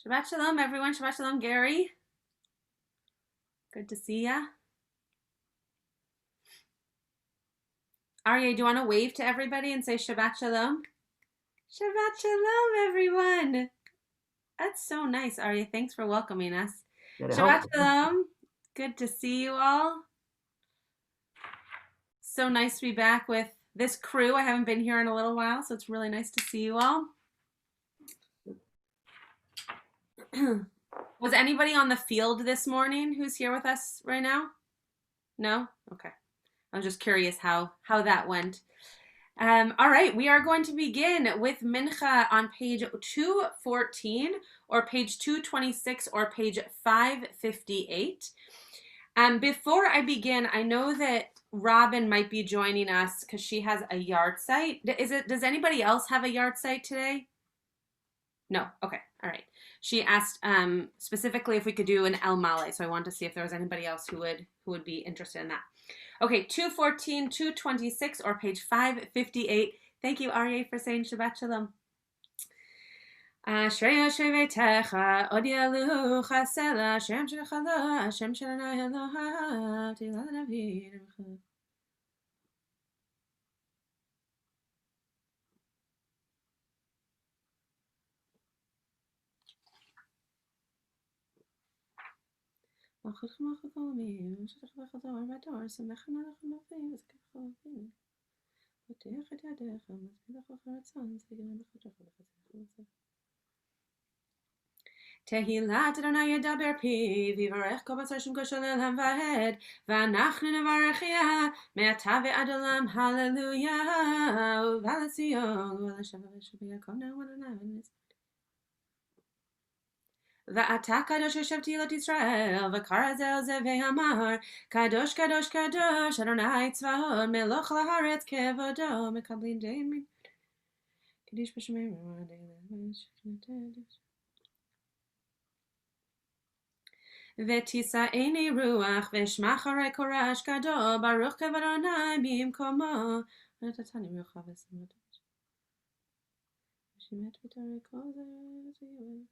Shabbat Shalom, everyone. Shabbat Shalom, Gary. Good to see ya. Aryeh, do you want to wave to everybody and say Shabbat Shalom? Shabbat Shalom, everyone. That's so nice, Aryeh. Thanks for welcoming us. Shabbat Shalom. Good to see you all. So nice to be back with this crew. I haven't been here in a little while, so it's really nice to see you all. Was anybody on the field this morning who's here with us right now? No? Okay. I was just curious how that went. All right, we are going to begin with Mincha on page 214 or page 226 or page 558. Before I begin, I know that Robin might be joining us because she has a yard site. Does anybody else have a yard site today? No? Okay, all right. She asked specifically if we could do an El Male, so I wanted to see if there was anybody else who would be interested in that. Okay, 214, 226, or page 558. Thank you, Aryeh, for saying Shabbat Shalom. Ashrei Yoshev Beitecha, Od Yalu Chasela, Hashem Shechala, Hashem Shalana Eloha, Tila David. Tehillat Adonai Yedaber Pi, Vivarech Kol Basar Shem Kol Elam Vahed, V'anachnu Nevarechia, Me'ata Ve'ad Olam, Hallelujah, U'Val Tzion, U'Lashem V'Shem Yaakov Na'Adonai. V'ata kadosh Hashem Tehillat Yisrael, v'karazel ze ve'amar, Kadosh Kadosh Kadosh, Adonai Tzvaot, Meloch La'aretz Kevodo, Mekablin Dein Kiddush B'Shemei V'tisa'eni ruach, v'shmach harei korash kado, Baruch Kevod Adonai b'imkomo. V'natatani rucha v'simot. V'shimet v'tarei kol zeh.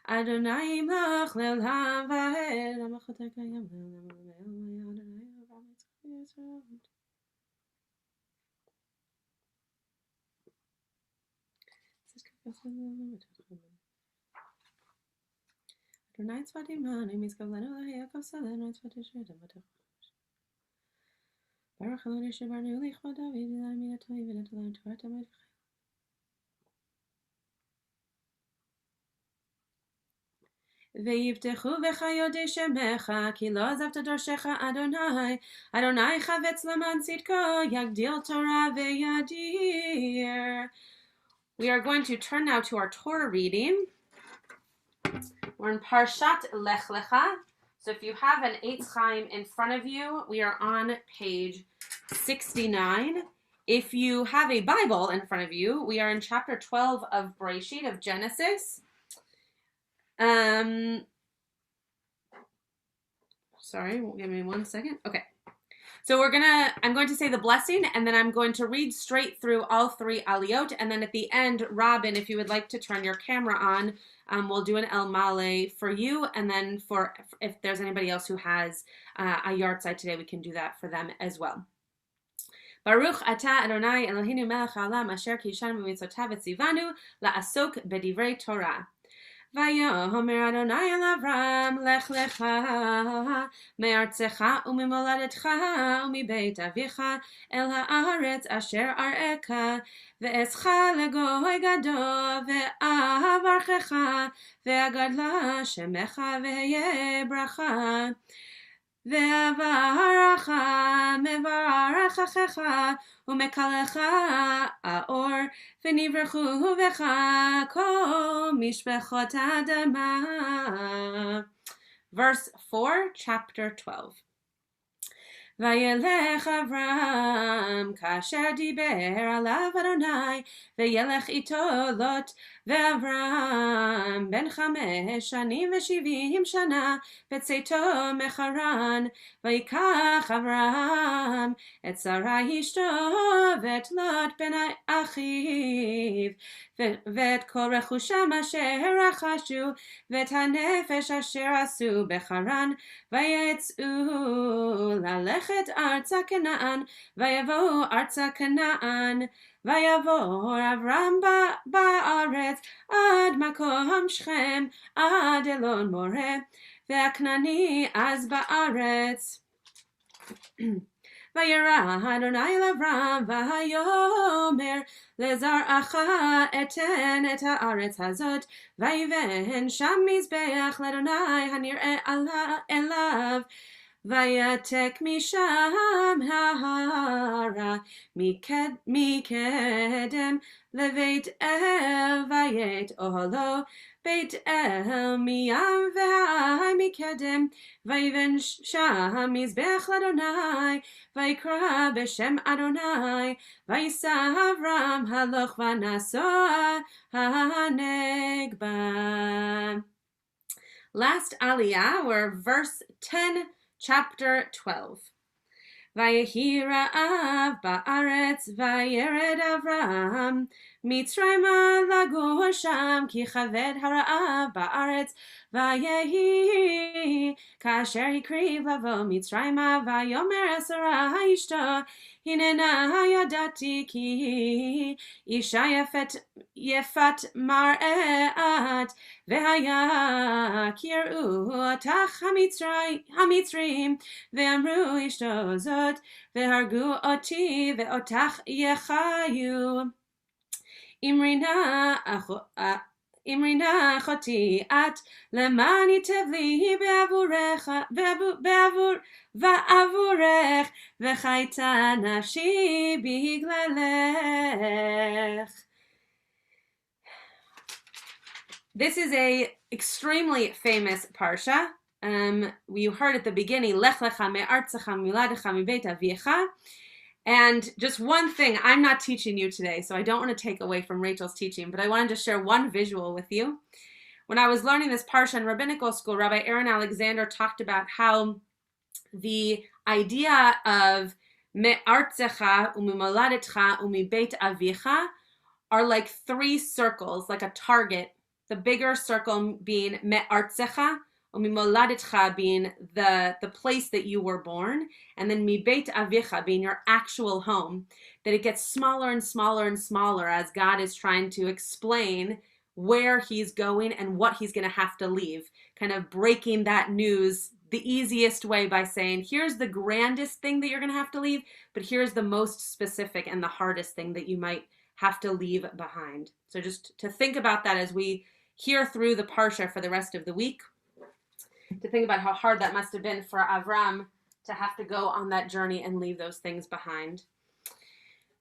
Adonai imlach le'olam va'ed, Amachotei kayam le'olam va'ed, Adonai Avraham Yitzchak Yisrael. Adonai tzvatim ha'anu mizkavlenu le'Yaakov salenu tzvatim shredim v'techach. Baruch Elonei shebarnu lichvod David v'lan minato v'natalan Torah tamid v'chayil. Ve'yivtechu v'chayodei shemecha, ki lo azavta dorshecha Adonai. Adonai chavetz laman tzidko, yagdil Torah ve'yadir. We are going to turn now to our Torah reading. We're in Parshat Lech Lecha. So if you have an Eitz Chaim in front of you, we are on page 69. If you have a Bible in front of you, we are in chapter 12 of Bereshit, of Genesis. Sorry, give me 1 second. Okay. So I'm going to say the blessing, and then I'm going to read straight through all three aliyot, and then at the end, Robin, if you would like to turn your camera on, we'll do an El Male for you, and then if there's anybody else who has a yard site today, we can do that for them as well. Baruch atah Adonai Eloheinu melech haolam asher kishanu b'mitzvotav v'tzivanu la'asok b'divrei Torah. Vayomer Adonai el Avram, lech lecha, me'artzecha u'mimoladetcha u'mibeit avicha, el ha'aretz asher ar'eka, ve'escha legoy gado, ve'avarchecha, ve'agadla shemecha ve'ye bracha. Ve'avaracha mevarach umekalecha aor v'nivrechu vecha kol mishpechot adama. Verse 4, chapter 12. Vayelech Avram kasher diber alav Adonai, vayelech ito Lot ואברהם בן 570 שנה בצאתו מחרן, ויקח אברהם את שרה אשתו ואת לוט בן אחיו ואת כל רכושם אשר רכשו ואת הנפש אשר עשו בחרן, ויצאו ללכת ארצה כנען, ויבואו ארצה כנען, ויעבור אברהם בארץ עד מקום שכם, עד אלון מורה, והכנעני אז בארץ. וירא אדוני לאברהם ויאמר לזרעך אתן את הארץ הזאת, ויבן שם מזבח לאדוני הנראה אליו, ויתק משם ההרה מקדם לבית אל, וית אוהלו בית אל מים והי מקדם, ויבן שם מזבח לאדוני, ויקרא בשם אדוני, ויסע אברהם הלוך ונסוע הנגבה. Last aliyah, we're verse 10, chapter 12. ויהי רעב בארץ, וירד אברהם מצרימה לגור שם, כי כבד הרעב בארץ. ויהי כאשר הקריב לבוא מצרימה, ויאמר שרה אשתו, הננה ידעתי כי אישה יפת מראה את, והיה כי יראו אותך המצרים, ואמרו אשתו זאת, והרגו אותי ואותך יחיו. אמרינה אחותי את, למען ייטב לי בעבורך, וחייתה נפשי בגללך. This is a extremely famous parsha. You heard at the beginning, Lech lecha me'artzecha miladecha mibeit aviecha. And just one thing, I'm not teaching you today, so I don't want to take away from Rachel's teaching, but I wanted to share one visual with you. When I was learning this parsha in rabbinical school, Rabbi Aaron Alexander talked about how the idea of me'artzecha umimoladecha umibeit aviecha are like three circles, like a target. The bigger circle being me'artzecha, umimoladetcha being the place that you were born, and then mibeit avicha being your actual home, that it gets smaller and smaller and smaller as God is trying to explain where he's going and what he's going to have to leave, kind of breaking that news the easiest way by saying, here's the grandest thing that you're going to have to leave, but here's the most specific and the hardest thing that you might have to leave behind. So just to think about that as we hear through the parsha for the rest of the week, to think about how hard that must have been for Avram to have to go on that journey and leave those things behind.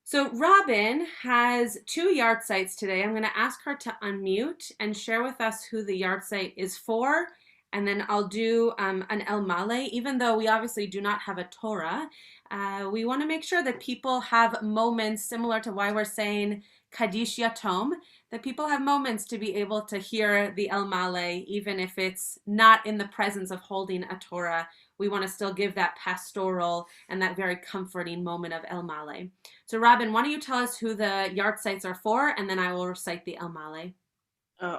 So Robin has 2 yard sites today. I'm going to ask her to unmute and share with us who the yard site is for, and then I'll do an El Male. Even though we obviously do not have a Torah, we want to make sure that people have moments similar to why we're saying Kaddish Yatom, that people have moments to be able to hear the El Male, even if it's not in the presence of holding a Torah. We want to still give that pastoral and that very comforting moment of El Male. So Robin, why don't you tell us who the yard sites are for, and then I will recite the El Male.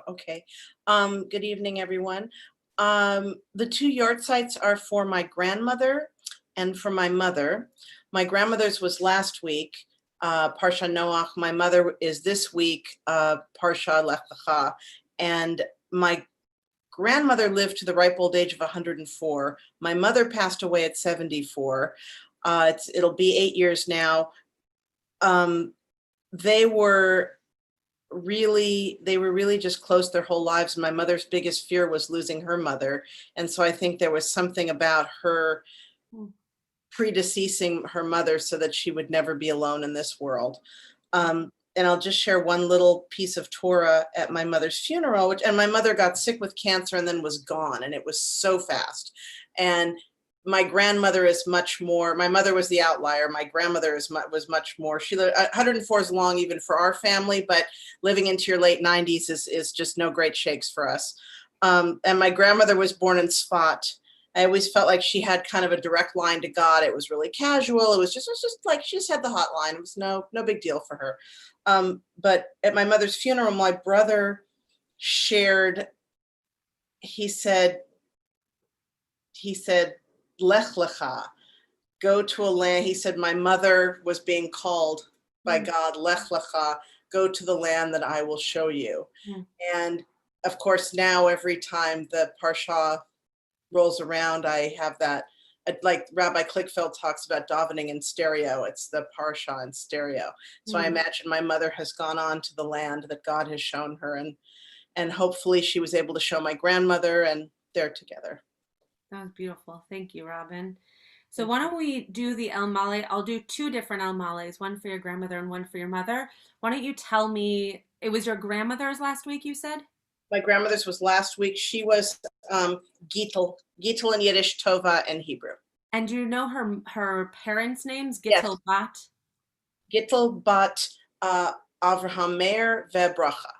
Okay. Good evening, everyone. The 2 yard sites are for my grandmother and for my mother. My grandmother's was last week, Parsha Noach. My mother is this week, Parsha Lech Lecha. And my grandmother lived to the ripe old age of 104. My mother passed away at 74. It'll be 8 years now. They were really just close their whole lives. My mother's biggest fear was losing her mother. And so I think there was something about her predeceasing her mother so that she would never be alone in this world. And I'll just share one little piece of Torah at my mother's funeral, and my mother got sick with cancer and then was gone, and it was so fast. And my grandmother is much more. My mother was the outlier. My grandmother was much more. She lived 104 is long even for our family, but living into your late 90s is just no great shakes for us. And my grandmother was born in Sfat. I always felt like she had kind of a direct line to God. It was really casual. It was just like she just had the hotline. It was no big deal for her. But at my mother's funeral, my brother shared. He said, Lech Lecha, go to a land. He said, my mother was being called by God, Lech Lecha, go to the land that I will show you. Mm. And of course, now every time the Parsha rolls around, I have that, like Rabbi Klickfeld talks about davening in stereo. It's the Parsha in stereo. So I imagine my mother has gone on to the land that God has shown her, and hopefully she was able to show my grandmother, and they're together. That was beautiful. Thank you, Robin. So why don't we do the El Male? I'll do two different El Males, one for your grandmother and one for your mother. Why don't you tell me, it was your grandmother's last week, you said? My grandmother's was last week. She was Gittel in Yiddish, Tova in Hebrew. And do you know her parents' names? Yes. Gittel Bat? Gittel bat Avraham Meir vebracha.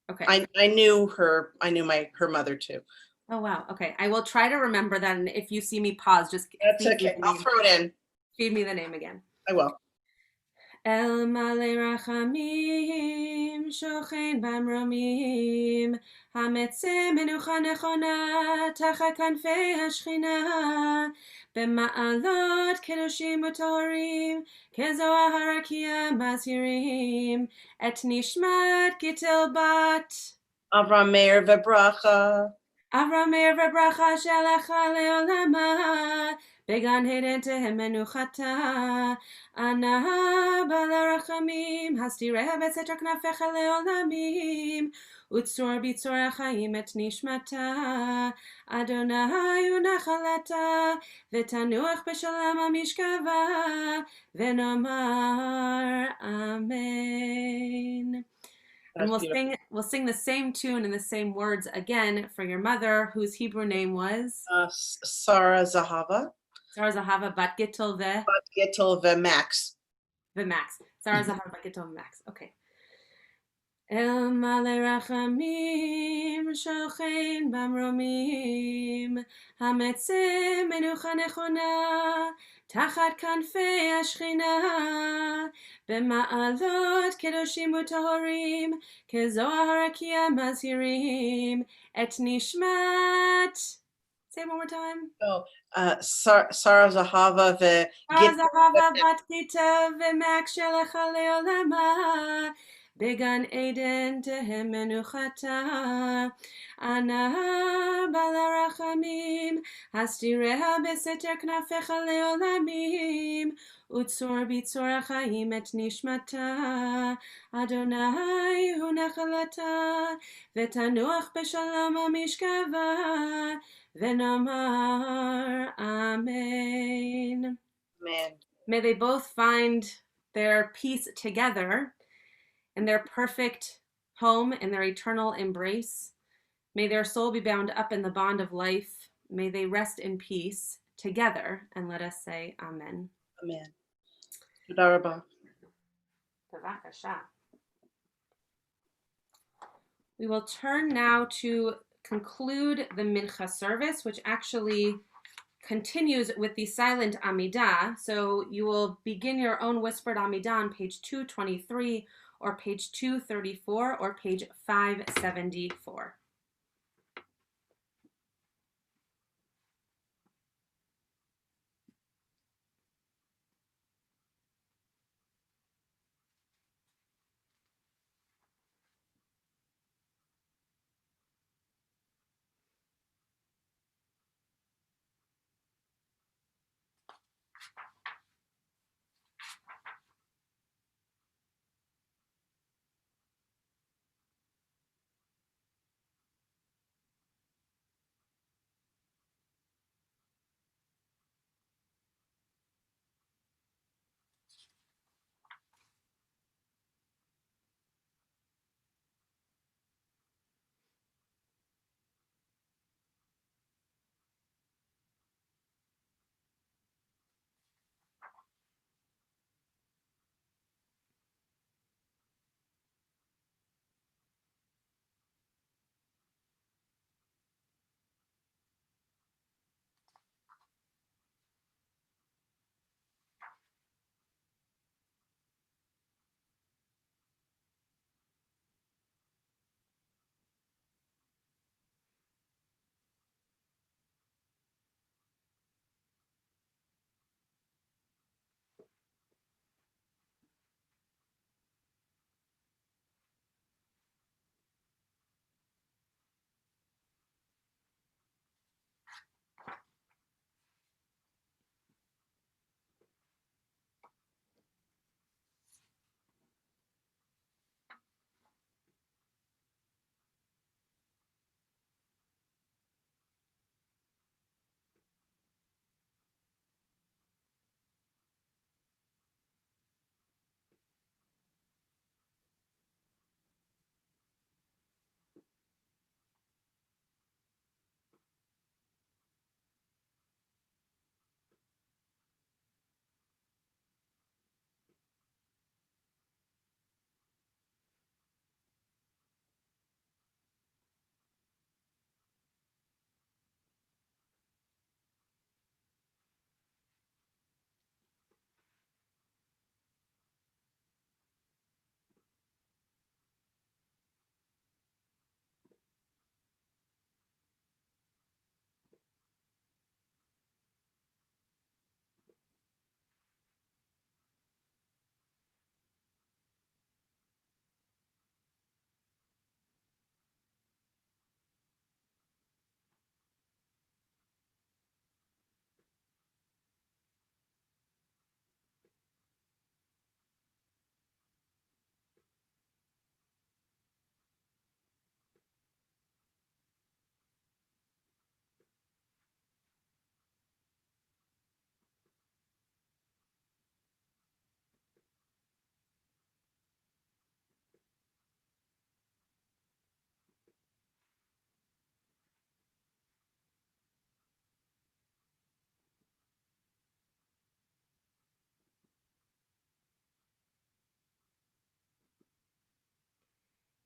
Okay. I knew her. I knew her mother too. Oh, wow. Okay. I will try to remember that. And if you see me pause, just That's feed me okay. the I'll name. throw it in. Feed me the name again. I will. El male rachamim, shochen במרומים, המצא מנוחה נכונה, תחת כנפי השכינה, במעלות קדושים וטהורים, כזוהר הרקיע מזהירים, את נשמת גיטל בת. Avraham Meir vebracha. אברהם מאיר וברכה שהלכה לעולמה, בגן עדן תהא מנוחתה. אנא בעל הרחמים, הסתיריה בסתר כנפיך לעולמים, וצרור בצרור החיים את נשמתה. אדוני ונחלתה, ותנוח בשלום המשכבה, ונאמר אמן. And we'll sing the same tune and the same words again for your mother, whose Hebrew name was Sarah Zahava. Sarah Zahava Bat Gittel Bat Gittel veMax. Max. Sarah Zahava Bat Gittel Max. Okay. El male rachamim, shochen במרומים, המצא מנוחה נכונה, תחת כנפי השכינה, במעלות קדושים וטהורים, כזוהר הרקיע מזהירים, את נשמת. Say it one more time. Sarah Zahava Sarah Zahava Bat Gittel veMax שלך לעולמה, בגן עדן תהא מנוחתה. אנא בעל הרחמים, הסתיריה בסתר כנפיך לעולמים, וצרור בצרור החיים את נשמתה. אדוני הוא נחלתה, ותנוח בשלום המשכבה, ונאמר amen. Man. May they both find their peace together in their perfect home and their eternal embrace. May their soul be bound up in the bond of life. May they rest in peace together, and let us say amen. Amen. Toda rabah. Bavakasha. We will turn now to conclude the Mincha service, which actually continues with the silent Amidah. So you will begin your own whispered Amidah on page 223 or page 234 or page 574.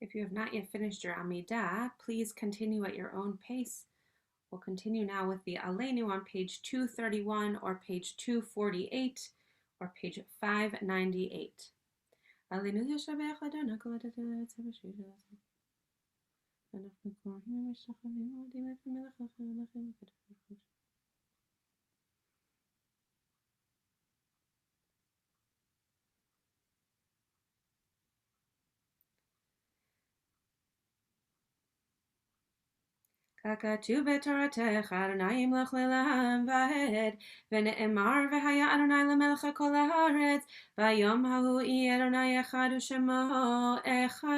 If you have not yet finished your Amidah, please continue at your own pace. We'll continue now with the Aleinu on page 231 or page 248 or page 598. Aleinu yashavech Adonai kol adonai tzavashir Adonai. ואנחנו קוראים ומשתחווים ועומדים לפני מלך אחר המלכים הקדוש. ככתוב בתורתך אדוני ימלוך לעולם ועד ונאמר והיה אדוני למלך על כל הארץ ביום ההוא יהיה אדוני אחד ושמו אחד.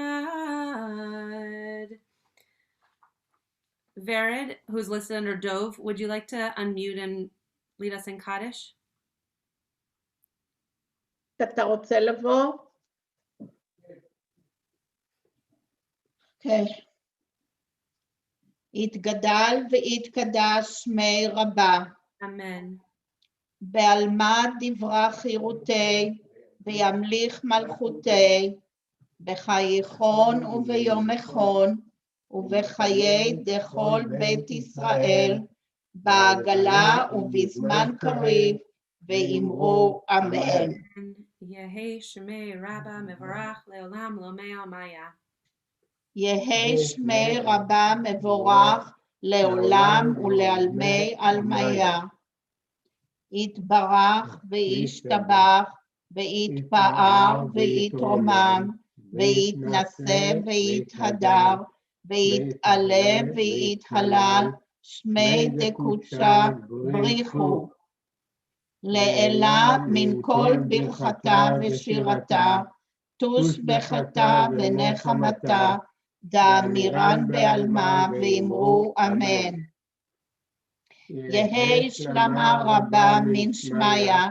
Vered, who's listed under Dove, would you like to unmute and lead us in Kaddish? אתה רוצה לבוא? כן. יתגדל ויתקדש שמי רבה. Amen. בעלמא דברה חירותי, וימליך מלכותי, בחייכון וביום איכון, ובחיי דכל בית ישראל, בעגלה ובזמן קריב, ואמרו אמן. יהי שמי רבה מבורך לעולם לא מעלמיה. יהי שמי רבה מבורך לעולם ולעלמי עלמיה. יתברך וישתבח ויתפאר ויתרומם ויתנשא ויתהדר ויתעלה ויתהלל שמי דקודשה בריחו. לעילה מן כל ברכתה ושירתה, תושבחתה ונחמתה, דאמירן בעלמה ואמרו אמן. יהי שלמה רבה מן שמיה,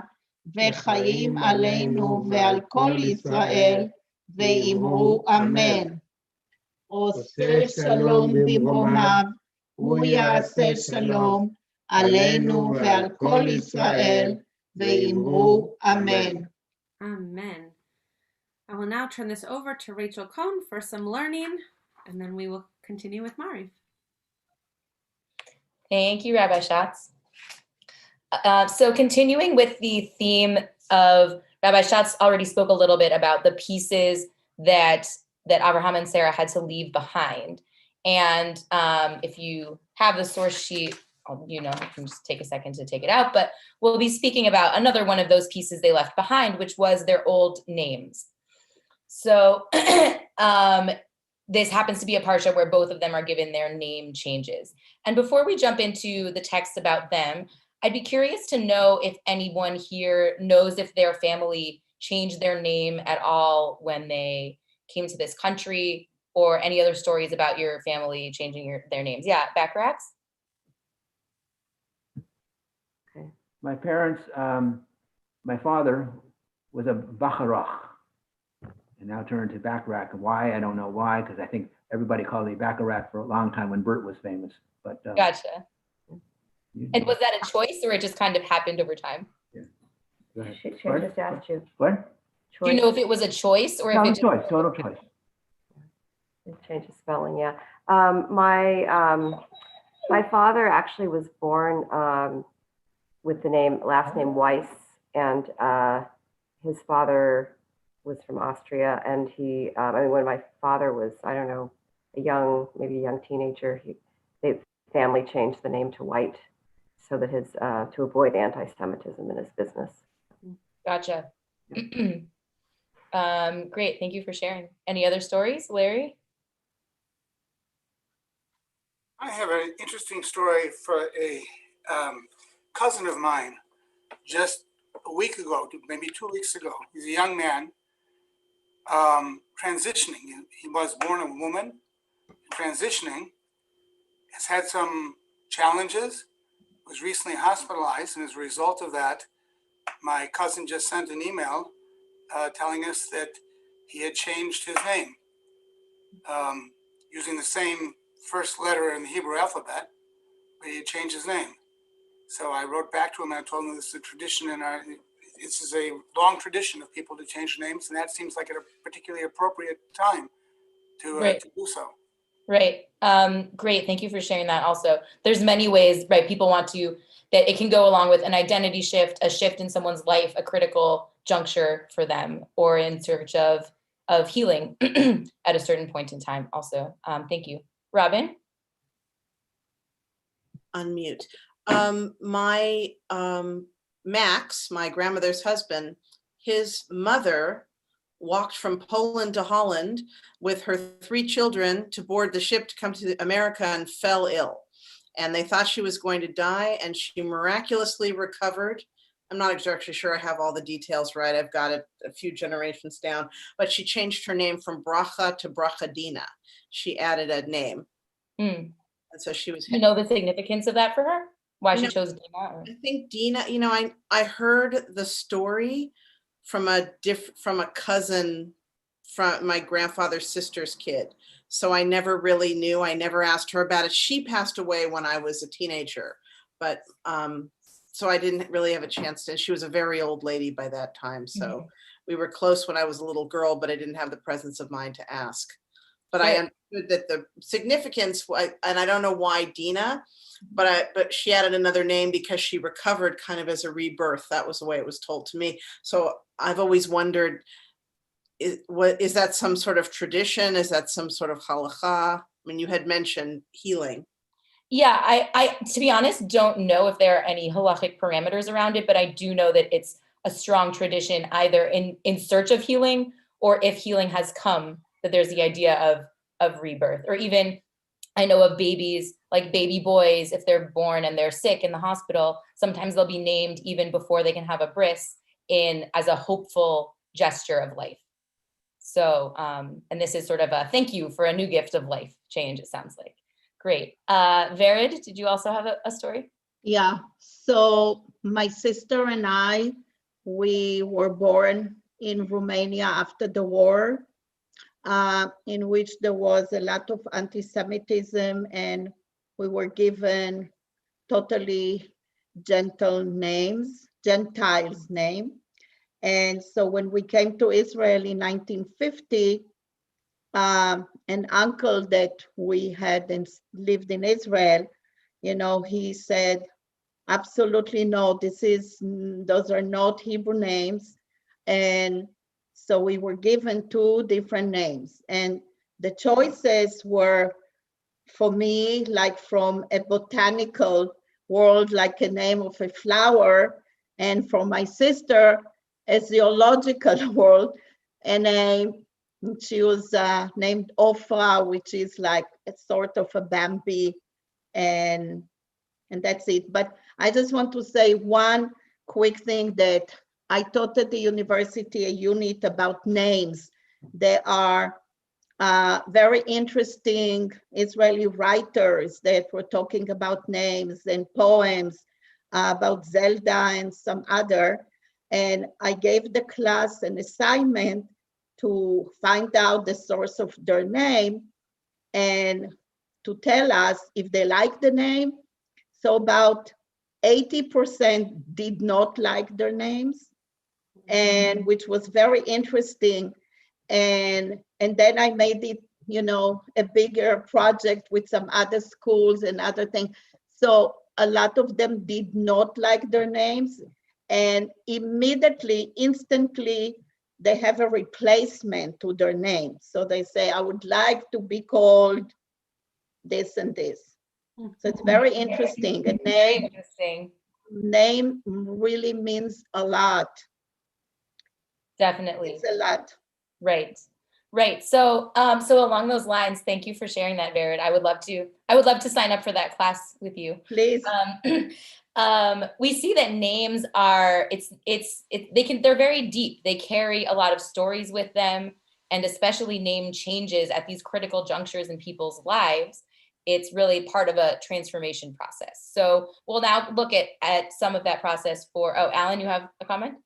וחיים עלינו ועל כל ישראל, ואמרו אמן. עושה שלום במרומיו, הוא יעשה שלום עלינו ועל כל ישראל, ואמרו אמן. Amen. I will now turn this over to Rachel Cohn for some learning, and then we will continue with Mariv. Thank you, Rabbi Schatz. So continuing with the theme of, Rabbi Schatz already spoke a little bit about the pieces that Abraham and Sarah had to leave behind. And if you have the source sheet, you can just take a second to take it out, but we'll be speaking about another one of those pieces they left behind, which was their old names. So this happens to be a parsha where both of them are given their name changes. And before we jump into the text about them, I'd be curious to know if anyone here knows if their family changed their name at all when they came to this country, or any other stories about your family changing their names. Yeah, Backrax? Okay. My parents, my father was a Bacharach, and now turned to Backrack. Why? I don't know why, because I think everybody called me Bacharach for a long time when Bert was famous. But Gotcha. And was that a choice, or it just kind of happened over time? Yeah. Go ahead. She just asked you. What? Do you know if it was a choice or if it just... Total choice. Change the spelling, yeah. My father actually was born with the last name Weiss, and his father was from Austria, and he, when my father was, I don't know, maybe a young teenager, the family changed the name to White so that to avoid anti-Semitism in his business. Gotcha. Great, thank you for sharing. Any other stories, Larry? I have an interesting story for a cousin of mine just a week ago, maybe 2 weeks ago. He's a young man transitioning. He was born a woman, transitioning, has had some challenges, was recently hospitalized, and as a result of that, my cousin just sent an email telling us that he had changed his name using the same first letter in the Hebrew alphabet, but he had changed his name. So I wrote back to him and I told him this is a tradition this is a long tradition of people to change names, and that seems like a particularly appropriate time Right. to do so. Right. Great. Thank you for sharing that also. There's many ways, right? People want to, that it can go along with an identity shift, a shift in someone's life, a critical juncture for them, or in search of healing at a certain point in time also. Thank you. Robin? Unmute. Max, my grandmother's husband, his mother walked from Poland to Holland with her 3 children to board the ship to come to America and fell ill. And they thought she was going to die, and she miraculously recovered. I'm not exactly sure I have all the details right. I've got it a few generations down, but she changed her name from Bracha to Brachadina. She added a name. Mm. And so she was. You know the significance of that for her? Why she No, chose Dina? Or? I think Dina, I heard the story from a cousin from my grandfather's sister's kid. So I never really knew. I never asked her about it. She passed away when I was a teenager, but so I didn't really have a chance to. She was a very old lady by that time. So we were close when I was a little girl, but I didn't have the presence of mind to ask. But I understood that the significance, and I don't know why Dina, but she added another name because she recovered kind of as a rebirth. That was the way it was told to me. So I've always wondered, is that some sort of tradition? Is that some sort of halacha? I mean, you had mentioned healing. Yeah, I to be honest, don't know if there are any halachic parameters around it, but I do know that it's a strong tradition either in search of healing, or if healing has come, that there's the idea of rebirth. Or even I know of babies, like baby boys, if they're born and they're sick in the hospital, sometimes they'll be named even before they can have a bris as a hopeful gesture of life. So, and this is sort of a thank you for a new gift of life change, it sounds like. Great. Vered, did you also have a story? Yeah, so my sister and I, we were born in Romania after the war, in which there was a lot of anti-Semitism, and we were given totally Gentiles name. And so when we came to Israel in 1950, an uncle that we had and lived in Israel, he said, absolutely no, those are not Hebrew names. And so we were given 2 different names. And the choices were, for me, like from a botanical world, like a name of a flower, and for my sister, a zoological world, and she was named Ofra, which is like a sort of a Bambi, and that's it. But I just want to say one quick thing, that I taught at the university a unit about names. There are very interesting Israeli writers that were talking about names and poems about Zelda and some other. And I gave the class an assignment to find out the source of their name and to tell us if they like the name. So about 80% did not like their names, and which was very interesting. And then I made it, a bigger project with some other schools and other things. So a lot of them did not like their names, and instantly, they have a replacement to their name. So they say, I would like to be called this and this. So it's very interesting. A name really means a lot. Definitely. It's a lot. Right. So along those lines, thank you for sharing that, Vered. I would love to sign up for that class with you. Please. We see that names are, they're very deep. They carry a lot of stories with them, and especially name changes at these critical junctures in people's lives. It's really part of a transformation process. So we'll now look at some of that process Alan, you have a comment?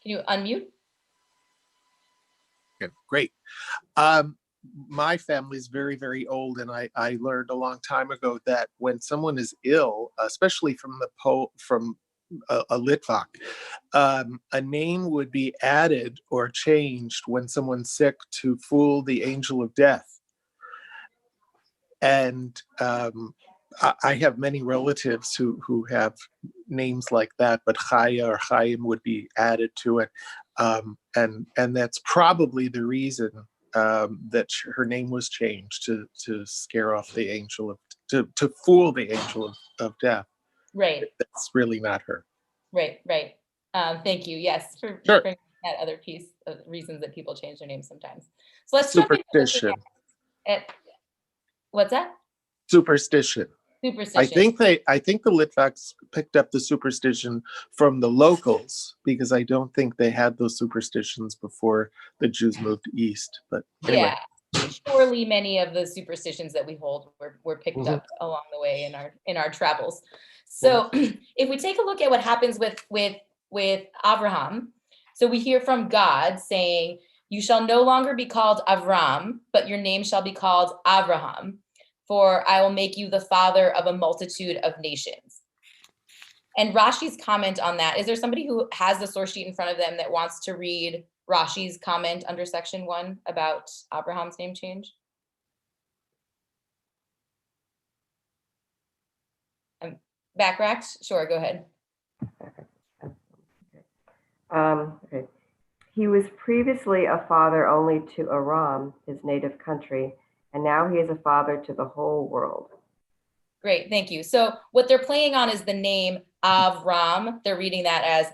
Can you unmute? Okay, great. My family is very, very old, and I learned a long time ago that when someone is ill, especially from a Litvak, a name would be added or changed when someone's sick to fool the angel of death. And I have many relatives who have names like that, but Chaya or Chaim would be added to it. And that's probably the reason that her name was changed to scare off the angel of, to fool the angel of death. Right. That's really not her. Right. Thank you. Yes, for Sure. bringing that other piece of reasons that people change their names sometimes. So let's jump into looking Superstition. at what's that? Superstition. Superstition. I think the Litvaks picked up the superstition from the locals, because I don't think they had those superstitions before the Jews moved east. But anyway. Yeah, surely many of the superstitions that we hold were picked Mhm. up along the way in our travels. So if we take a look at what happens with Abraham, so we hear from God saying, "You shall no longer be called Avram, but your name shall be called Abraham, for I will make you the father of a multitude of nations." And Rashi's comment on that, is there somebody who has the source sheet in front of them that wants to read Rashi's comment under section 1 about Abraham's name change? Backracks? Sure, go ahead. Okay. He was previously a father only to Aram, his native country, and now he is a father to the whole world. Great, thank you. So what they're playing on is the name Avram. They're reading that as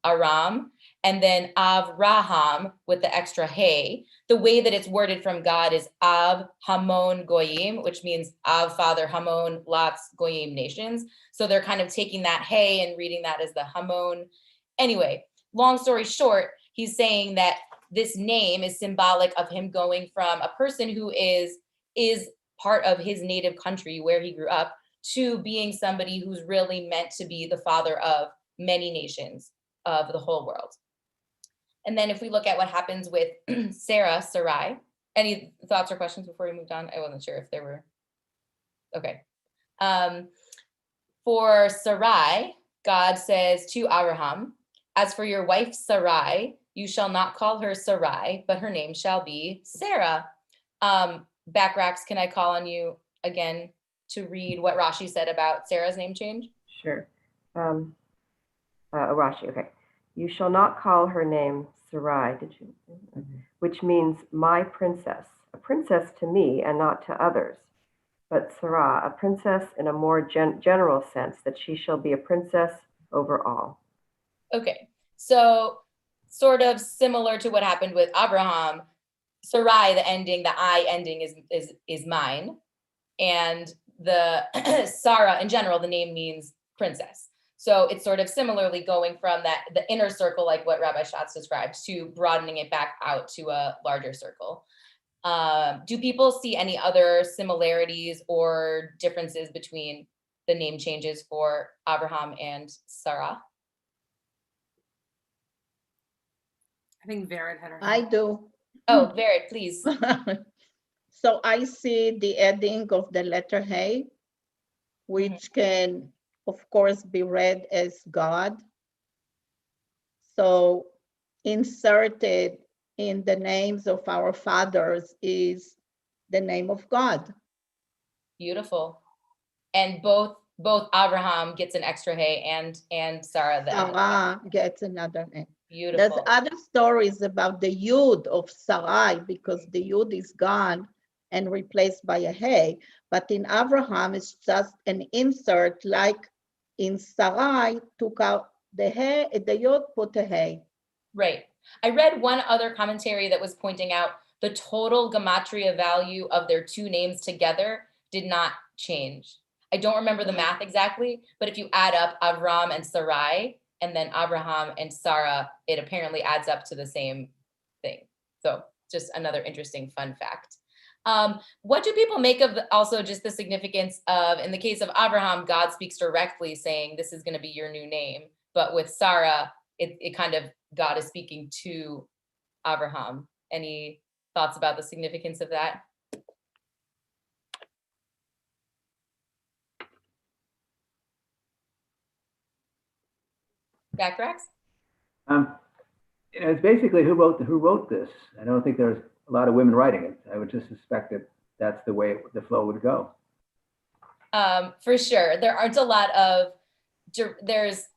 Aram, and then Avraham with the extra hey. The way that it's worded from God is Av Hamon Goyim, which means Av Father Hamon, lots Goyim nations. So they're kind of taking that hey and reading that as the Hamon. Anyway, long story short, he's saying that this name is symbolic of him going from a person who is part of his native country where he grew up to being somebody who's really meant to be the father of many nations of the whole world. And then if we look at what happens with Sarai, any thoughts or questions before we moved on? I wasn't sure if there were. Okay. For Sarai, God says to Abraham, "As for your wife Sarai, you shall not call her Sarai, but her name shall be Sarah." Backracks, can I call on you again to read what Rashi said about Sarah's name change? Sure. Rashi, okay. You shall not call her name Sarai, did you? Which means my princess, a princess to me and not to others. But Sarah, a princess in a more general sense, that she shall be a princess over all. Okay, so sort of similar to what happened with Abraham, Sarai, the ending, the I ending is mine. And the Sarah in general, the name means princess. So it's sort of similarly going from the inner circle, like what Rabbi Schatz described, to broadening it back out to a larger circle. Do people see any other similarities or differences between the name changes for Abraham and Sarah? I think Vered had her I hand. do. Oh, Vered, please. So I see the adding of the letter hey, which can, of course, be read as God. So inserted in the names of our fathers is the name of God. Beautiful. And both Abraham gets an extra hey and Sarah the Sarah gets another name. There's beautiful. other stories about the Yud of Sarai, because the Yud is gone and replaced by a hey. But in Abraham, it's just an insert, like in Sarai, took out the hey, the Yud, put a hey. Right. I read one other commentary that was pointing out the total gematria value of their two names together did not change. I don't remember the math exactly, but if you add up Avram and Sarai and then Abraham and Sarah, it apparently adds up to the same thing. So just another interesting fun fact. What do people make of also just the significance of, in the case of Abraham, God speaks directly saying, this is going to be your new name. But with Sarah, it kind of, God is speaking to Abraham. Any thoughts about the significance of that? Backracks? It's basically who wrote this. I don't think there's a lot of women writing it. I would just suspect that that's the way the flow would go. For sure. There aren't a lot of, there's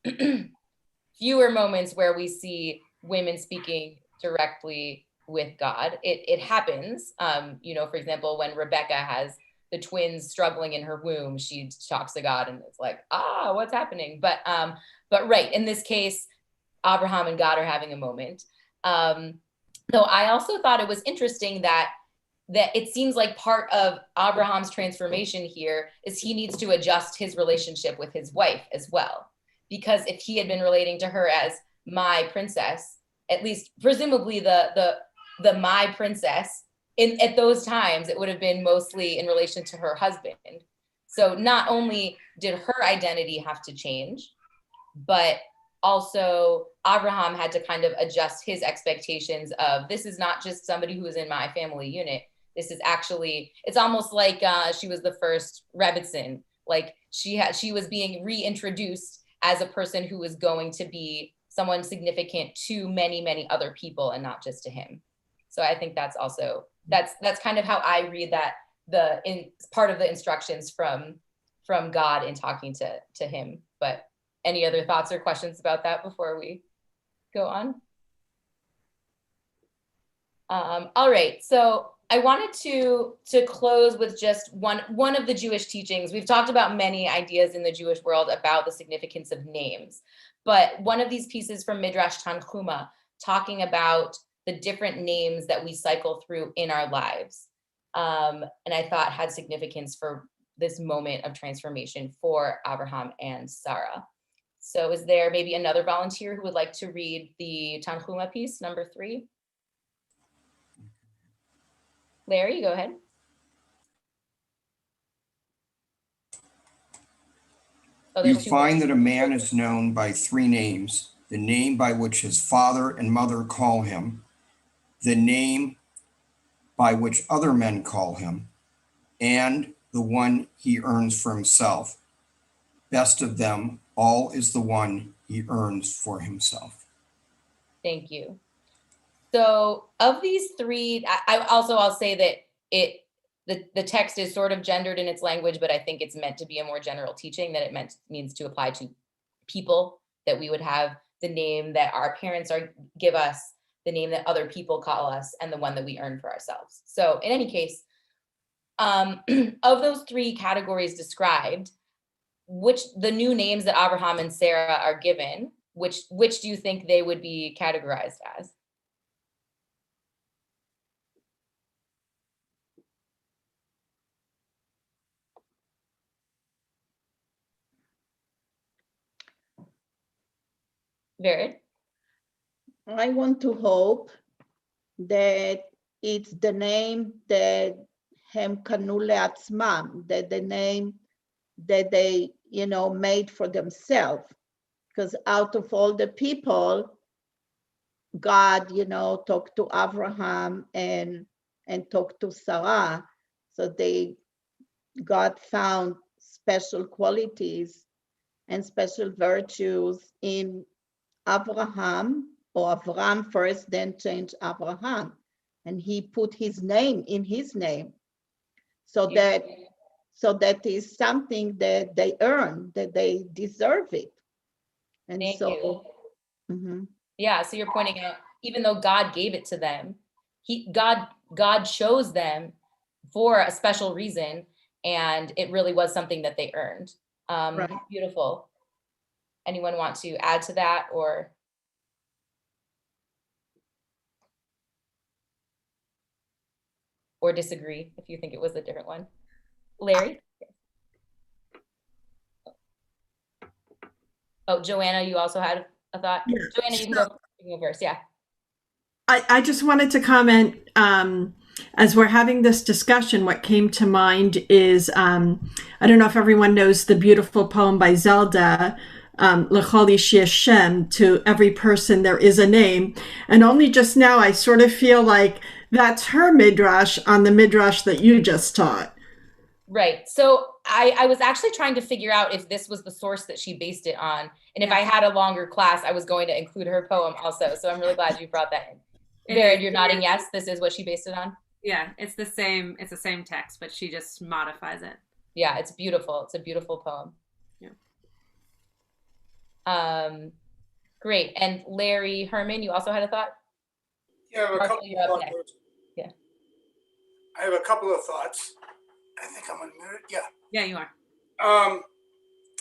fewer moments where we see women speaking directly with God. It happens, for example, when Rebecca has the twins struggling in her womb, she talks to God and it's like, what's happening? But right, in this case, Abraham and God are having a moment. Though I also thought it was interesting that it seems like part of Abraham's transformation here is he needs to adjust his relationship with his wife as well. Because if he had been relating to her as my princess, at least presumably the my princess, at those times, it would have been mostly in relation to her husband. So not only did her identity have to change, but also Abraham had to kind of adjust his expectations of, this is not just somebody who is in my family unit. This is actually, it's almost like she was the first Rebbetzin. Like she was being reintroduced as a person who was going to be someone significant to many, many other people and not just to him. So I think that's also, that's kind of how I read that part of the instructions from God in talking to him. But any other thoughts or questions about that before we go on? All right, so I wanted to close with just one of the Jewish teachings. We've talked about many ideas in the Jewish world about the significance of names, but one of these pieces from Midrash Tanchuma talking about the different names that we cycle through in our lives, and I thought had significance for this moment of transformation for Abraham and Sarah. So is there maybe another volunteer who would like to read the Tanchuma piece, number 3? Larry, go ahead. You find that a man is known by 3 names: the name by which his father and mother call him, the name by which other men call him, and the one he earns for himself. Best of them all is the one he earns for himself. Thank you. So of these 3, I'll say that the text is sort of gendered in its language, but I think it's meant to be a more general teaching, that it means to apply to people, that we would have the name that our parents give us, the name that other people call us, and the one that we earn for ourselves. So in any case, of those 3 categories described, the new names that Abraham and Sarah are given, which do you think they would be categorized as? Vered? I want to hope that it's the name that hem kanu le'atzmam, that the name that they, made for themselves. Because out of all the people, God, talked to Abraham and talked to Sarah. So God found special qualities and special virtues in Abraham, or Avram first, then changed Abraham. And he put his name in his name. So that is something that they earn, that they deserve it. And Thank so, you. Mm-hmm. Yeah, so you're pointing out, even though God gave it to them, God chose them for a special reason, and it really was something that they earned. Right. Beautiful. Anyone want to add to that or disagree if you think it was a different one? Larry? Oh, Joanna, you also had a thought? Yeah. Joanna, you can go first. Yeah. I just wanted to comment, as we're having this discussion, what came to mind is, I don't know if everyone knows the beautiful poem by Zelda, L'chol ish yesh shem, to every person there is a name. And only just now I sort of feel like that's her midrash on the midrash that you just taught. Right. So I was actually trying to figure out if this was the source that she based it on. And if Yeah. I had a longer class, I was going to include her poem also. So I'm really glad you brought that in. It Vera, is, you're it nodding is. yes, this is what she based it on? Yeah, it's the same text, but she just modifies it. Yeah, it's beautiful. It's a beautiful poem. Yeah. Great. And Larry Herman, you also had a thought? Yeah, I have a Marshall, couple you're of up thoughts. next. Yeah. I have a couple of thoughts. I think I'm unmuted. Yeah. Yeah, you are.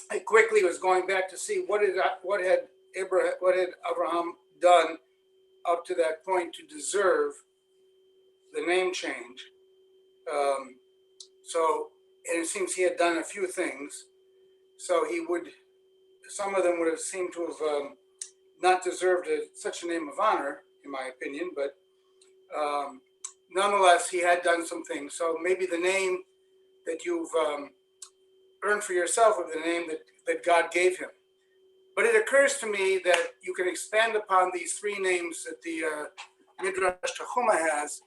I quickly was going back to see what had Abraham done up to that point to deserve the name change. And it seems he had done a few things. So some of them would have seemed to have not deserved such a name of honor, in my opinion, but nonetheless, he had done some things. So maybe the name that you've earned for yourself would be the name that God gave him. But it occurs to me that you can expand upon these three names that the Midrash Tanchuma has,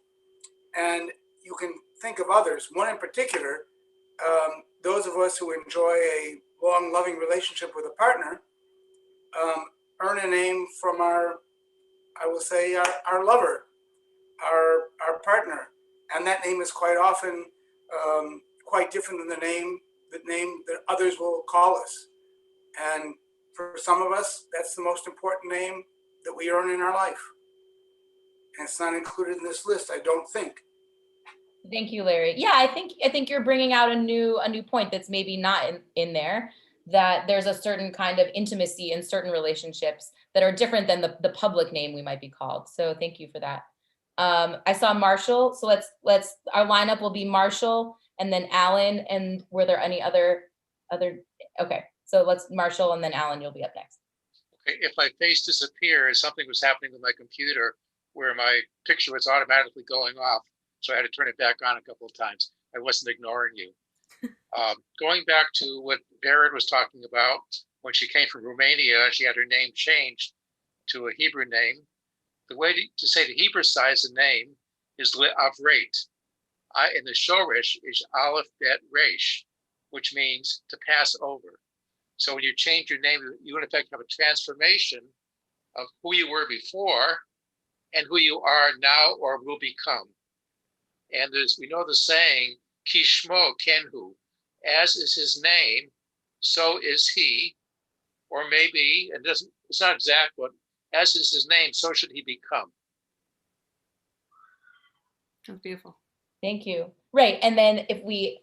and you can think of others. One in particular, those of us who enjoy a long, loving relationship with a partner, earn a name from our lover, our partner. And that name is quite often quite different than the name that others will call us. And for some of us, that's the most important name that we earn in our life. And it's not included in this list, I don't think. Thank you, Larry. Yeah, I think you're bringing out a new point that's maybe not in there, that there's a certain kind of intimacy in certain relationships that are different than the public name we might be called. So thank you for that. I saw Marshall. So let's our lineup will be Marshall and then Alan. And were there any other? Okay, so let's Marshall and then Alan, you'll be up next. Okay, if my face disappears, something was happening with my computer where my picture was automatically going off. So I had to turn it back on a couple of times. I wasn't ignoring you. Going back to what Vered was talking about, when she came from Romania, she had her name changed to a Hebrew name. The way to say the Hebraicized name is Le'avreit. In the Shorish is Aleph Bet Resh, which means to pass over. So when you change your name, you in effect have a transformation of who you were before and who you are now or will become. And we know the saying, Kishmo Kenhu, as is his name, so is he, or maybe, it's not exact, but as is his name, so should he become. That's beautiful. Thank you. Right. And then if we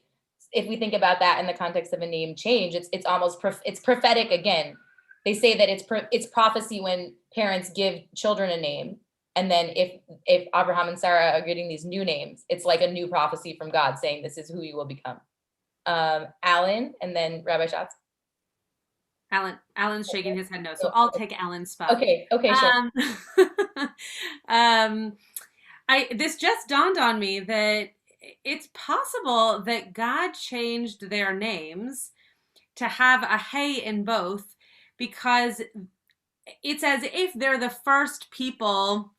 think about that in the context of a name change, it's almost it's prophetic again. They say that it's prophecy when parents give children a name. And then if Abraham and Sarah are getting these new names, it's like a new prophecy from God saying this is who you will become. Alan and then Rabbi Schatz. Alan's shaking his head no, so I'll take Alan's spot. Okay, sure. This just dawned on me that it's possible that God changed their names to have a hey in both, because it's as if they're the first people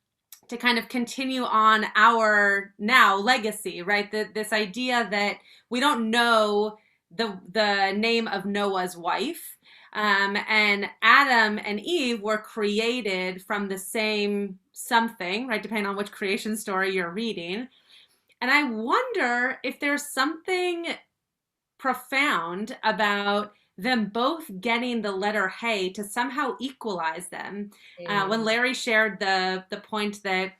to kind of continue on our now legacy, right? This idea that we don't know the name of Noah's wife, and Adam and Eve were created from the same something, right? Depending on which creation story you're reading. And I wonder if there's something profound about them both getting the letter hey to somehow equalize them. When Larry shared the point that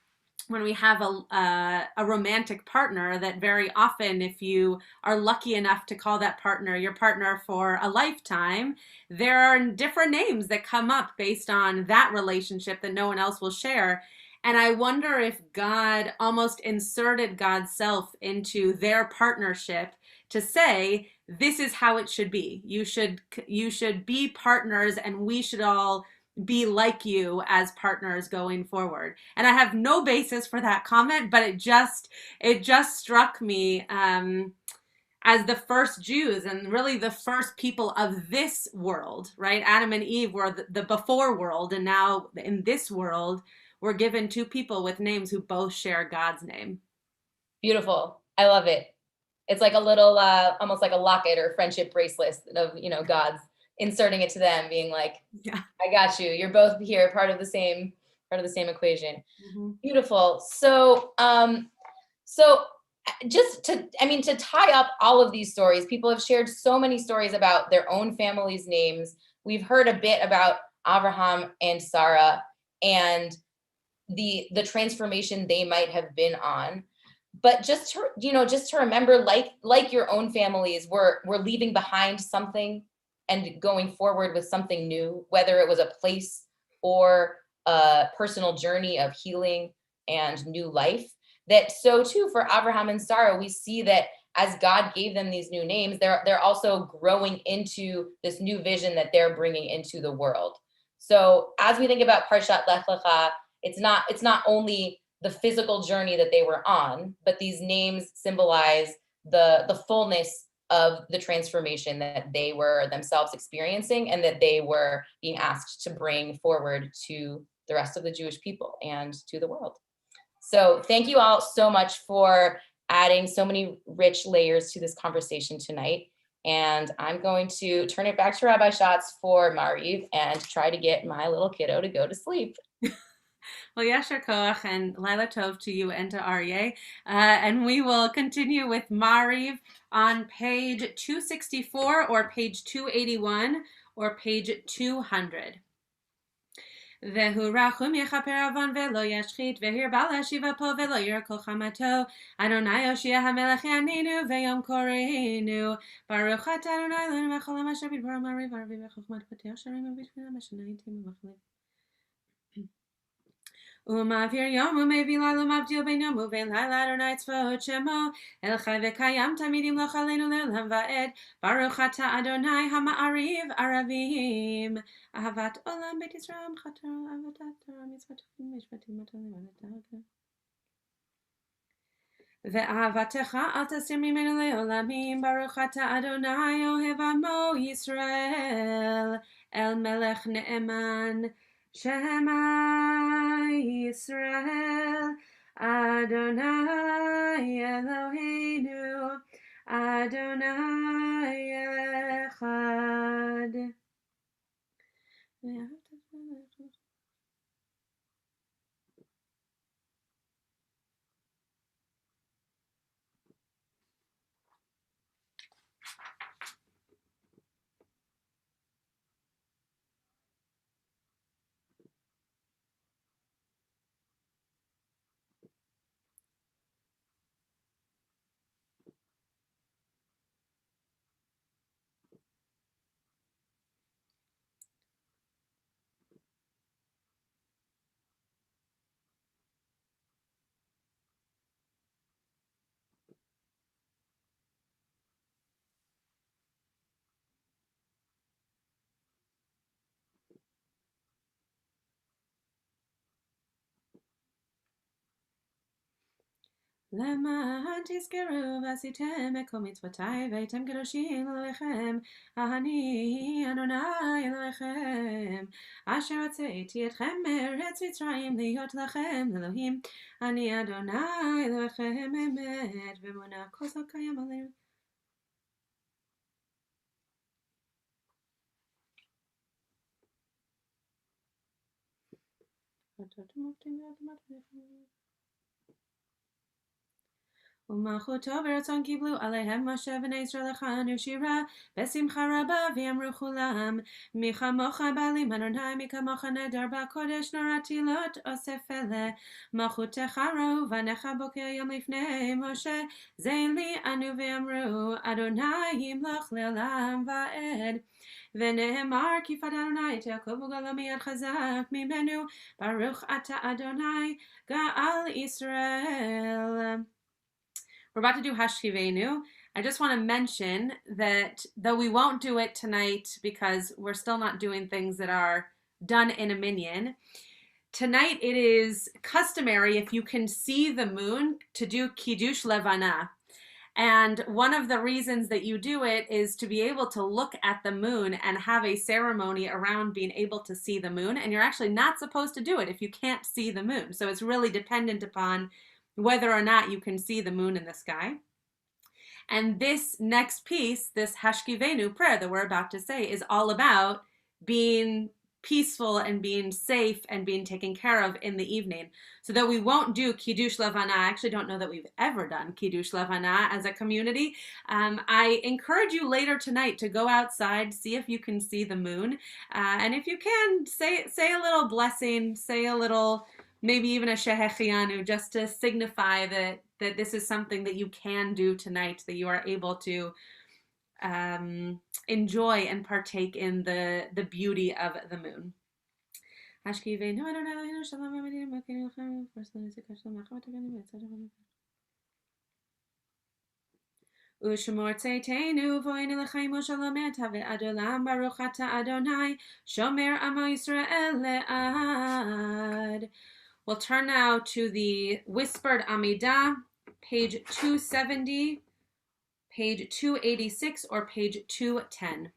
when we have a romantic partner, that very often if you are lucky enough to call that partner your partner for a lifetime, there are different names that come up based on that relationship that no one else will share. And I wonder if God almost inserted God's self into their partnership to say, this is how it should be. You should be partners, and we should all be like you as partners going forward. And I have no basis for that comment, but it just struck me as the first Jews and really the first people of this world, right? Adam and Eve were the before world, and now in this world, we're given two people with names who both share God's name. Beautiful. I love it. It's like a little, almost like a locket or friendship bracelet of, God's inserting it to them, being like, Yeah. I got you. You're both here, part of the same equation. Mm-hmm. Beautiful. So, just to tie up all of these stories, people have shared so many stories about their own families' names. We've heard a bit about Abraham and Sarah and the transformation they might have been on. But just to remember, like your own families, we're leaving behind something and going forward with something new, whether it was a place or a personal journey of healing and new life. That so too for Abraham and Sarah, we see that as God gave them these new names, they're also growing into this new vision that they're bringing into the world. So as we think about Parshat Lech Lecha, it's not only the physical journey that they were on, but these names symbolize the fullness of the transformation that they were themselves experiencing and that they were being asked to bring forward to the rest of the Jewish people and to the world. So thank you all so much for adding so many rich layers to this conversation tonight. And I'm going to turn it back to Rabbi Schatz for Mariv and try to get my little kiddo to go to sleep. Well, Yasher Koach and Laila Tov to you and to Aryeh. And we will continue with Mariv on page 264 or page 281 or page 200. והוא רחום יכפר עוון ולא ישחית, והרבה להשיבה פה ולא ירקול חמתו. אדוני יושיע המלך יעננו ויום קוראנו. ברוך אתה אדוני אלוהינו מלך העולם אשר בדברו מעריב ערבי וחוכמת פתח שערים ובשביל המשנה איתים ומחליף. ומעביר יום ומביא לילה מבדיל בין יום ובין לילה אדוני צבאות שמו אל חי וקיים תמיד ימלוך עלינו לעולם ועד ברוך אתה אדוני המעריב ערבים אהבת עולם בית ישראל חתר עבודת תורה מצוות משפטים מתנים ואהבתך אל תסיר ממנו לעולמים ברוך אתה אדוני אוהב עמו ישראל אל מלך נאמן Shema Yisrael Adonai Eloheinu Adonai Echad. למען תזכרו ועשיתם את כל מצוותיי והייתם קדושים אלוהיכם אני אדוני אלוהיכם אשר הוצאתי אתכם מארץ מצרים להיות לכם אלוהים אני אדוני אלוהיכם אמת ואמונה כל זאת קיים עלינו ומלכותו ברצון קיבלו עליהם משה בני ישראל לכנו שירה בשמחה רבה ואמרו כולם מי כמוך בעלים אדוני מי כמוך נדר בקודש נורא תהילות עושה פלא מלכותך ראו בניך בוקר יום לפני משה זה לי אנו ואמרו אדוני ימלוך לעולם ועד ונאמר כי פדה אדוני את יעקב וגאלו מיד חזק ממנו ברוך אתה אדוני גאל ישראל. We're about to do Hashivenu. I just want to mention that though we won't do it tonight because we're still not doing things that are done in a minyan, tonight it is customary if you can see the moon to do Kiddush Levana. And one of the reasons that you do it is to be able to look at the moon and have a ceremony around being able to see the moon. And you're actually not supposed to do it if you can't see the moon. So it's really dependent upon whether or not you can see the moon in the sky. And this next piece, this Hashkivenu prayer that we're about to say, is all about being peaceful and being safe and being taken care of in the evening. So that we won't do Kiddush Levana. I actually don't know that we've ever done Kiddush Levana as a community. I encourage you later tonight to go outside, see if you can see the moon. And if you can, say a little blessing, say a little, maybe even a Shehechianu, just to signify that this is something that you can do tonight, that you are able to enjoy and partake in the beauty of the moon. Ushmor tzeitenu vo'inu l'chaim u'shalom ve'ad olam baruch ata Adonai shomer amo Yisrael le'ad. We'll turn now to the Whispered Amidah, page 270, page 286, or page 210.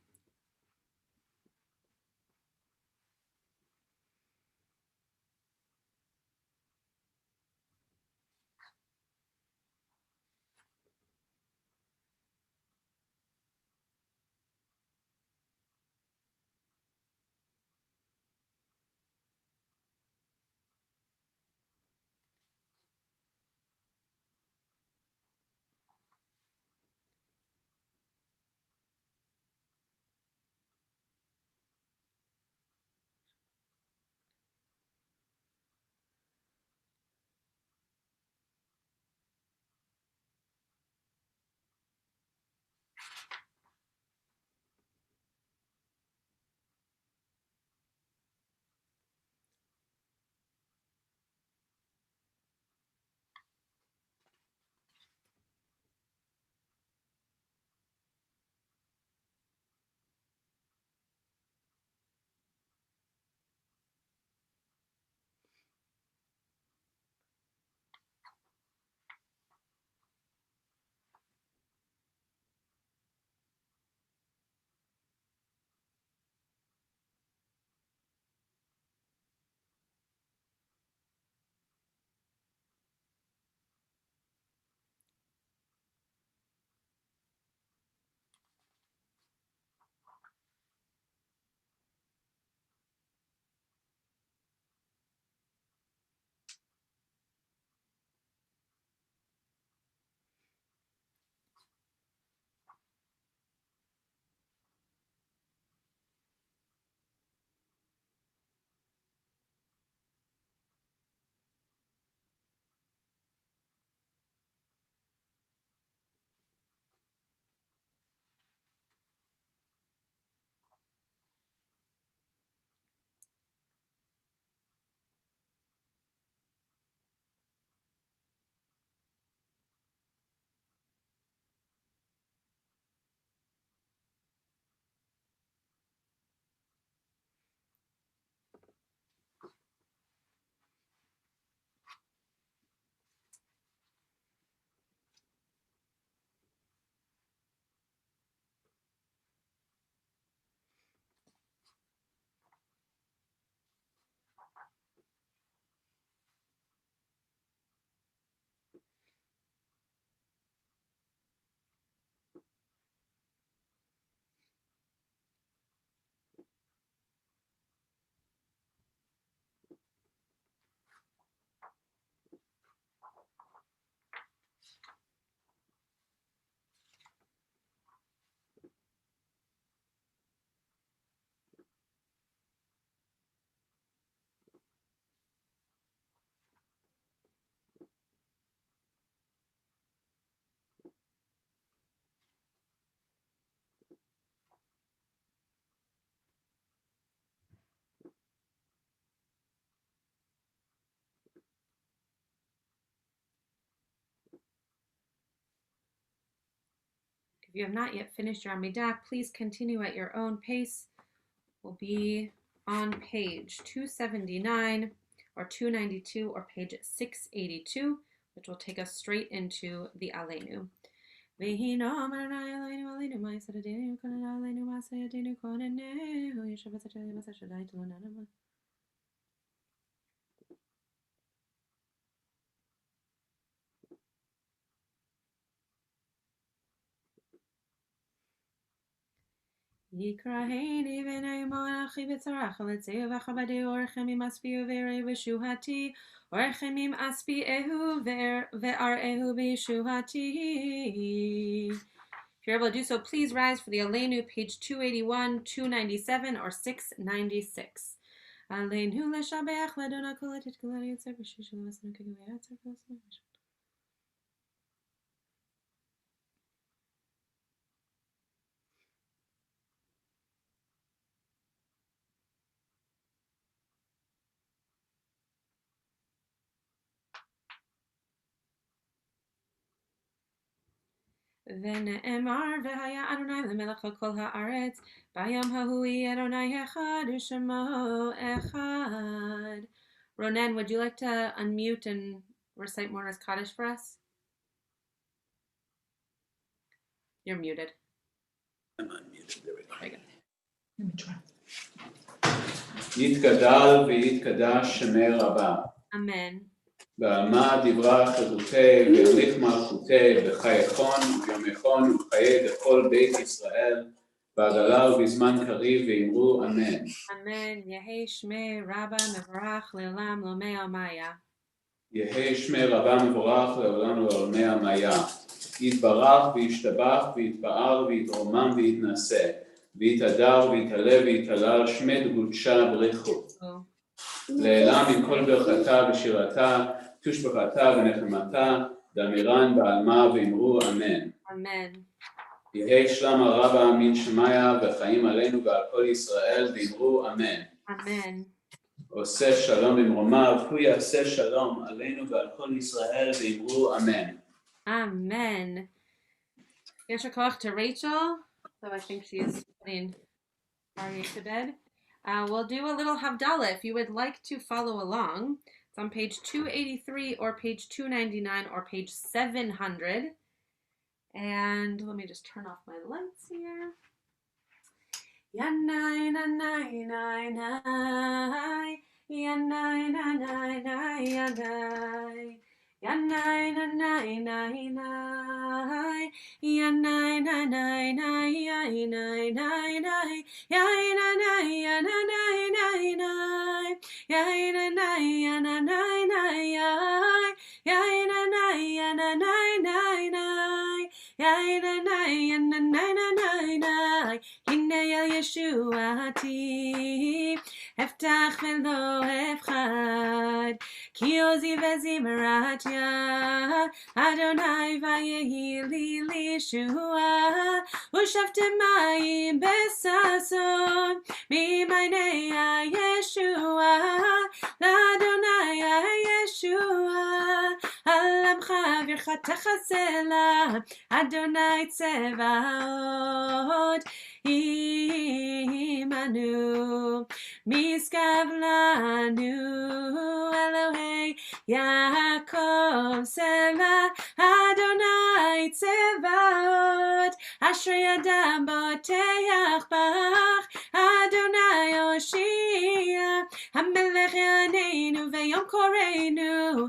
If you have not yet finished your Amidah, please continue at your own pace. We'll be on page 279 or 292 or page 682, which will take us straight into the Aleinu. Yikraheni v'nayimon achi b'tzarach aletzeu v'chabadeu orechemim aspi u'verei v'shuhati orechemim aspi ehu ve'arehu v'shuhati. If you're able to do so, please rise for the Aleinu, page 281, 297, or 696. Aleinu leshabeach ladona kolatit kolari yotzer v'shishu l'masanu kegavei yotzer v'lasanu. ונאמר והיה אדוני למלך על כל הארץ ביום ההוא אדוני אחד ושמו אחד. Ronen, would you like to unmute and recite Morna's Kaddish for us? You're muted. I'm unmuted. There we go. Very good. Let me try. יתגדל ויתקדש שמי רבה. Amen. בעלמא דיברה חירותי ויוליך מלכותי בחייכון וביומכון ובחיי לכל בית ישראל בעגלה ובזמן קריב ואמרו אמן. Amen. יהי שמי רבה מבורך לעולם לעולמי עלמיה. יהי שמי רבה מבורך לעולם לעולמי עלמיה. יתברך וישתבח ויתפאר ויתרומם ויתנשא ויתהדר ויתעלה ויתהלל שמי דגודשה בריחו. לעילם עם כל ברכתה ושירתה תושבחתה ונחמתה דמירן בעלמה ואמרו אמן. Amen. יהי שלום הרבה מן שמיה וחיים עלינו ועל כל ישראל ואמרו אמן. Amen. עושה שלום במרומיו הוא יעשה שלום עלינו ועל כל ישראל ואמרו אמן. Amen. Yasher koach to Rachel. So I think she is putting Ari to bed. We'll do a little Havdalah if you would like to follow along. It's on page 283 or page 299 or page 700. And let me just turn off my lights here. Yanai nanai nai nai yanai nanai nai yanai yanai nanai nai nai yanai nanai nai yanai nai nai yanai nai yanai nai nai yanai nai yanai nai yanai nai yanai nai nai הנה אל ישועתי אפתח ולא אפחד כי עוזי וזמרתיה אדוני ויהי לי לישועה ושפתם מים בששון ממעייני הישועה לאדוני הישועה על עמך ברכתך סלע אדוני צבאות עמנו משגב לנו אלוהי יעקב סלע אדוני צבאות אשרי אדם בוטח בך אדוני הושיע המלך יעננו ויום קוראנו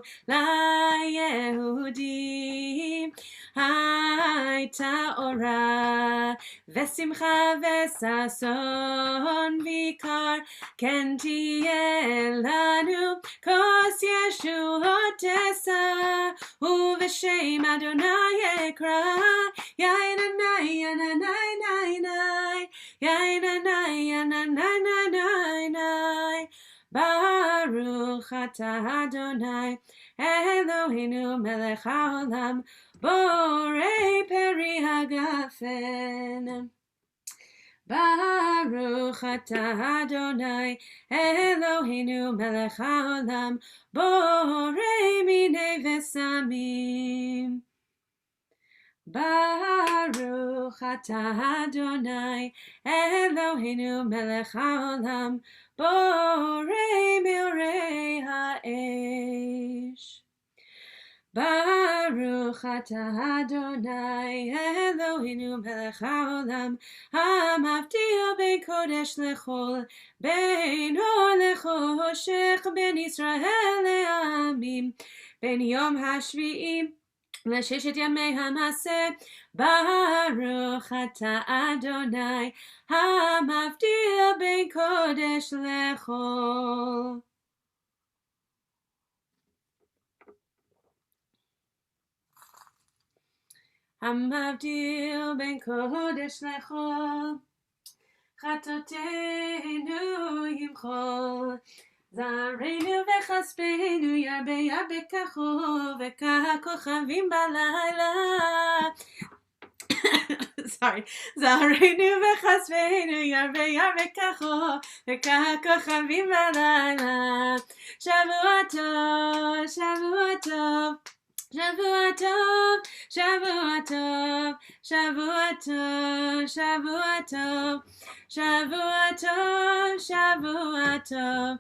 ליהודים הייתה אורה ושמחה וששון ויקר כן תהיה לנו כוס ישועות תשא ובשם אדוני אקרא יענני יענני נאי יענני יענני נאי ברוך אתה אדוני אלוהינו מלך העולם בורא פרי הגפן ברוך אתה אדוני אלוהינו מלך העולם בורא מיני ושמים ברוך אתה אדוני אלוהינו מלך העולם בורא מאורי האש ברוך אתה אדוני אלוהינו מלך העולם המבדיל בין קודש לחול בין אור לחושך בין ישראל לעמים בין יום השביעי לששת ימי המעשה, ברוך אתה אדוני, המבדיל בין קודש לחול. המבדיל בין קודש לחול, חטאותינו ימחול, זרענו וכספנו ירבה ירבה כחול, וככוכבים בלילה. Sorry. זרענו וכספנו ירבה ירבה כחול, וככוכבים בלילה. שבוע טוב, שבוע טוב. שבוע טוב, שבוע טוב, שבוע טוב, שבוע טוב, שבוע טוב, שבוע טוב.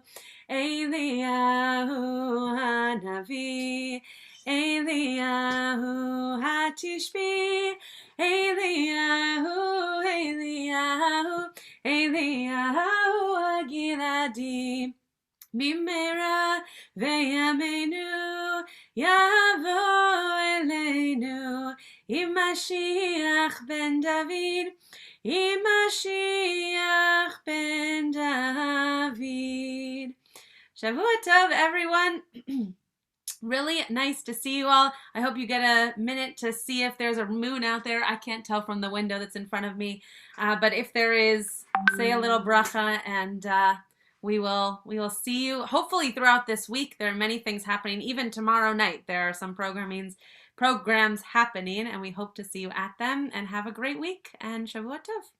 אליהו הנביא, אליהו התשבי, אליהו, אליהו, אליהו הגלעדי. במהרה בימינו יבוא אלינו עם משיח בן דוד, עם משיח בן דוד. Shavua Tov, everyone. Really nice to see you all. I hope you get a minute to see if there's a moon out there. I can't tell from the window that's in front of me. But if there is, say a little bracha, and we will see you hopefully throughout this week. There are many things happening. Even tomorrow night, there are some programs happening, and we hope to see you at them. And have a great week, and Shavua Tov.